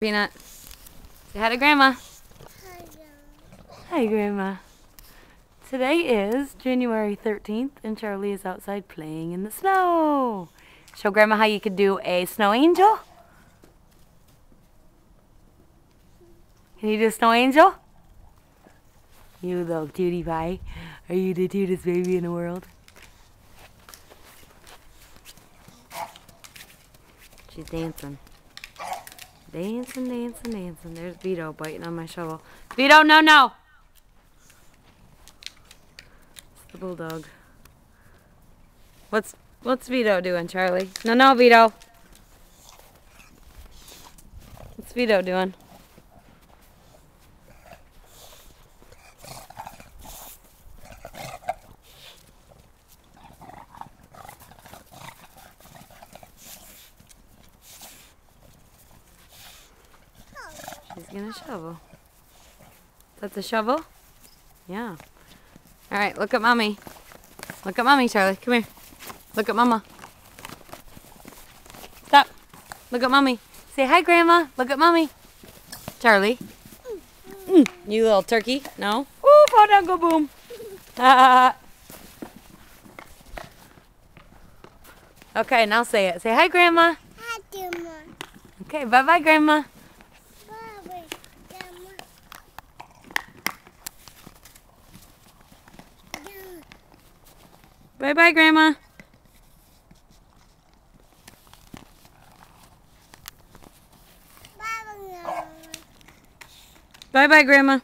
Peanut, say hi to Grandma. Hi, Grandma. Today is January 13th, and Charlie is outside playing in the snow. Show Grandma how you could do a snow angel. Can you do a snow angel? You little cutie pie. Are you the cutest baby in the world? She's dancing. Dancing, dancing, dancing. There's Vito biting on my shovel. Vito, no, no! It's the bulldog. What's Vito doing, Charlie? No, no, Vito. What's Vito doing? He's gonna shovel. That's a shovel? Yeah. Alright, look at Mommy. Look at Mommy, Charlie. Come here. Look at Mama. Stop. Look at Mommy. Say hi, Grandma. Look at Mommy. Charlie. You little turkey. No? Ooh, fall down, go boom. Okay, now say it. Say hi, Grandma. Hi, Grandma. Okay, bye-bye, Grandma. Bye, Grandma. Bye-bye, Grandma. Bye, Grandma. Bye-bye, Grandma.